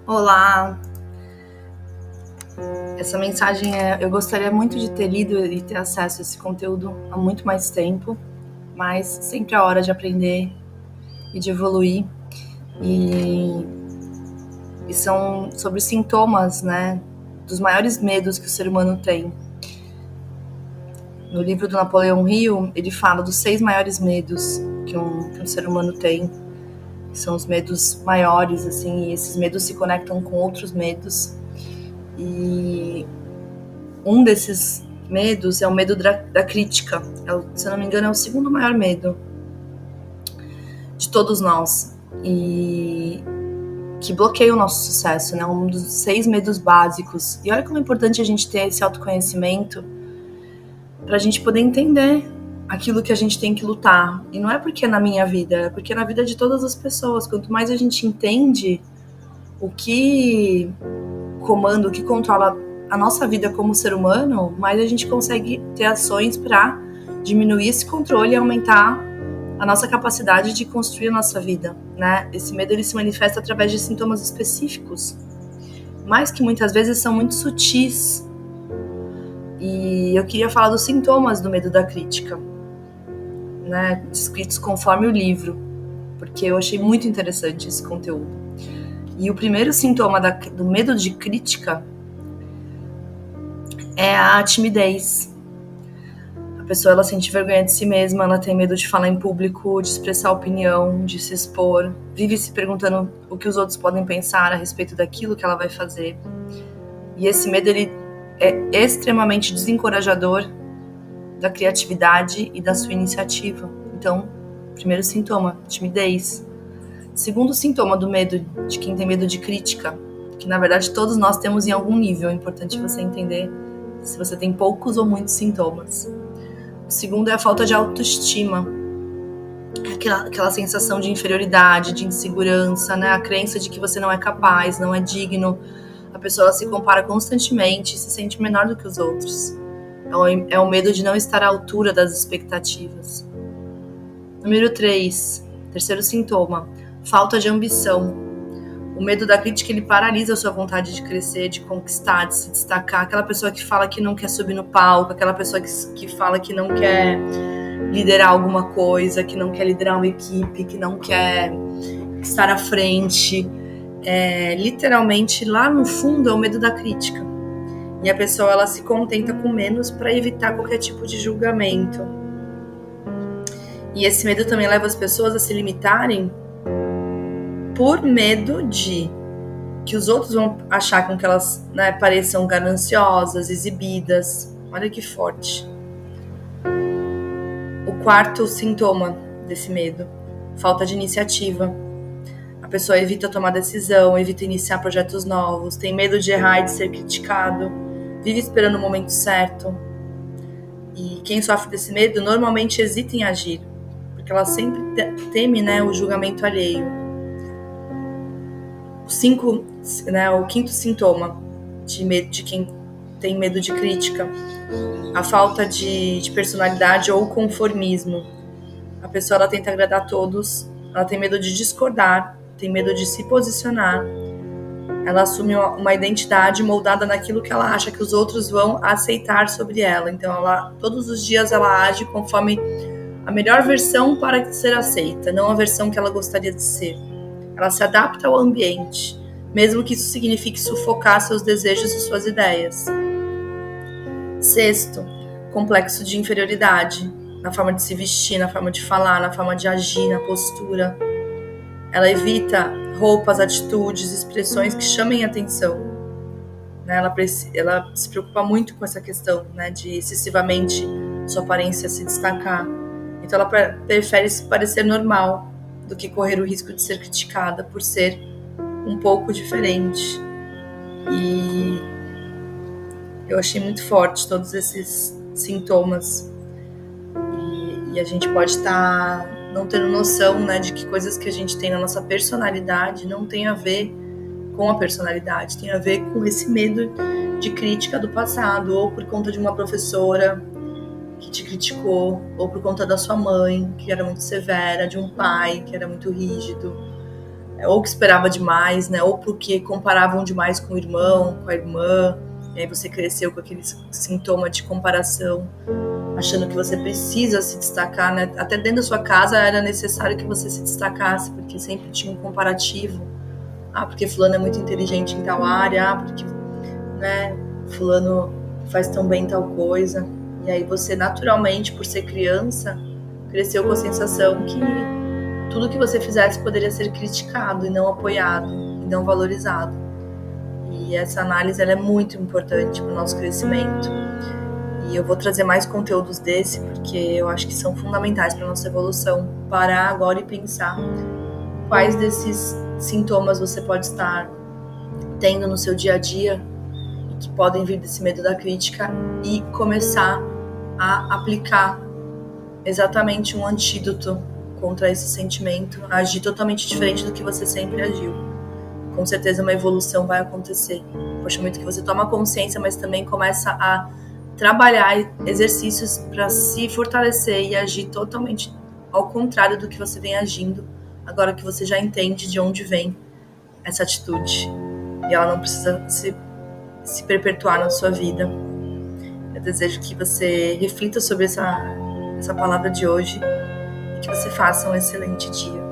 Olá, essa mensagem eu gostaria muito de ter lido e ter acesso a esse conteúdo há muito mais tempo, mas sempre é a hora de aprender e de evoluir. E são sobre sintomas, né, dos maiores medos que o ser humano tem. No livro do Napoleão Hill, ele fala dos 6 maiores medos que um ser humano tem. São os medos maiores, assim, e esses medos se conectam com outros medos. E um desses medos é o medo da crítica. Se eu não me engano, é o segundo maior medo de todos nós. E que bloqueia o nosso sucesso, né? Um dos 6 medos básicos. E olha como é importante a gente ter esse autoconhecimento para a gente poder entender aquilo que a gente tem que lutar. E não é porque é na minha vida, é porque é na vida de todas as pessoas. Quanto mais a gente entende o que comanda, o que controla a nossa vida como ser humano, mais a gente consegue ter ações para diminuir esse controle e aumentar a nossa capacidade de construir a nossa vida, né? Esse medo ele se manifesta através de sintomas específicos, mas que muitas vezes são muito sutis. E eu queria falar dos sintomas do medo da crítica, né? Descritos conforme o livro, porque eu achei muito interessante esse conteúdo. E o primeiro sintoma do medo de crítica é a timidez. A pessoa ela sente vergonha de si mesma, ela tem medo de falar em público, de expressar opinião, de se expor, vive se perguntando o que os outros podem pensar a respeito daquilo que ela vai fazer. E esse medo ele é extremamente desencorajador da criatividade e da sua iniciativa. Então, primeiro sintoma, timidez. Segundo sintoma do medo de quem tem medo de crítica, que na verdade todos nós temos em algum nível, é importante você entender se você tem poucos ou muitos sintomas. O segundo é a falta de autoestima, aquela sensação de inferioridade, de insegurança, né? A crença de que você não é capaz, não é digno. A pessoa se compara constantemente e se sente menor do que os outros. É o medo de não estar à altura das expectativas. Número 3, terceiro sintoma, falta de ambição. O medo da crítica, ele paralisa a sua vontade de crescer, de conquistar, de se destacar. Aquela pessoa que fala que não quer subir no palco, aquela pessoa que fala que não quer liderar alguma coisa, que não quer liderar uma equipe, que não quer estar à frente. Literalmente, lá no fundo, é o medo da crítica. E a pessoa, ela se contenta com menos para evitar qualquer tipo de julgamento. E esse medo também leva as pessoas a se limitarem por medo de que os outros vão achar com que elas, né, pareçam gananciosas, exibidas. Olha que forte. O quarto sintoma desse medo, falta de iniciativa. A pessoa evita tomar decisão, evita iniciar projetos novos, tem medo de errar e de ser criticado, vive esperando o momento certo. E quem sofre desse medo normalmente hesita em agir, porque ela sempre teme, né, o julgamento alheio. O quinto sintoma de quem tem medo de crítica, a falta de personalidade ou conformismo. A pessoa ela tenta agradar a todos, ela tem medo de discordar, tem medo de se posicionar, ela assume uma identidade moldada naquilo que ela acha que os outros vão aceitar sobre ela. Então, todos os dias ela age conforme a melhor versão para ser aceita, não a versão que ela gostaria de ser. Ela se adapta ao ambiente, mesmo que isso signifique sufocar seus desejos e suas ideias. Sexto, complexo de inferioridade, na forma de se vestir, na forma de falar, na forma de agir, na postura. Ela evita roupas, atitudes, expressões que chamem atenção. Ela se preocupa muito com essa questão, né, de excessivamente sua aparência se destacar. Então ela prefere se parecer normal do que correr o risco de ser criticada por ser um pouco diferente. E eu achei muito forte todos esses sintomas. E a gente pode estar não tendo noção, né, de que coisas que a gente tem na nossa personalidade não tem a ver com a personalidade, tem a ver com esse medo de crítica do passado, ou por conta de uma professora que te criticou, ou por conta da sua mãe, que era muito severa, de um pai que era muito rígido, ou que esperava demais, né? Ou porque comparavam demais com o irmão, com a irmã, e aí você cresceu com aquele sintoma de comparação, achando que você precisa se destacar, né? Até dentro da sua casa era necessário que você se destacasse, porque sempre tinha um comparativo. Ah, porque fulano é muito inteligente em tal área, porque, né, fulano faz tão bem tal coisa. E aí você, naturalmente, por ser criança, cresceu com a sensação que tudo que você fizesse poderia ser criticado e não apoiado, e não valorizado. E essa análise ela é muito importante para o nosso crescimento. E eu vou trazer mais conteúdos desse, porque eu acho que são fundamentais para a nossa evolução. Parar agora e pensar quais desses sintomas você pode estar tendo no seu dia a dia e que podem vir desse medo da crítica e começar a aplicar exatamente um antídoto contra esse sentimento, agir totalmente diferente do que você sempre agiu. Com certeza uma evolução vai acontecer. A partir do momento que você toma consciência, mas também começa a trabalhar exercícios para se fortalecer e agir totalmente ao contrário do que você vem agindo, agora que você já entende de onde vem essa atitude. E ela não precisa se perpetuar na sua vida. Eu desejo que você reflita sobre essa palavra de hoje e que você faça um excelente dia.